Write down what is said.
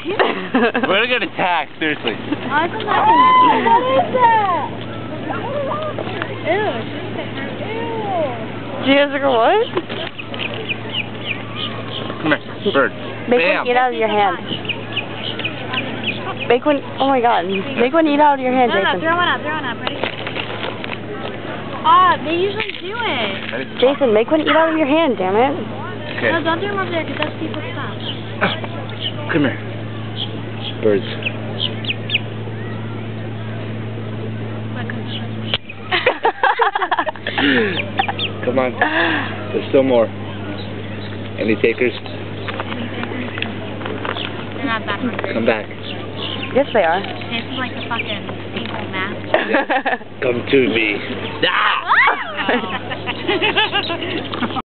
We're gonna get attacked, seriously. What is that? Ew. Jessica, what? Come here, bird. Make Bam. one eat out of your hand. Make one, oh my god. Make one eat out of your hand, No, Jason. throw one up, ready? Ah, they usually do it. Ready? Jason, make one eat out of your hand, damn it. Okay. No, don't do them over there, because that's people's stuff. Come here. Birds. Come on. There's still more. Any takers? They're not that hungry. Come back. Yes, they are. This is like the fucking people mask. Come to me. Ah!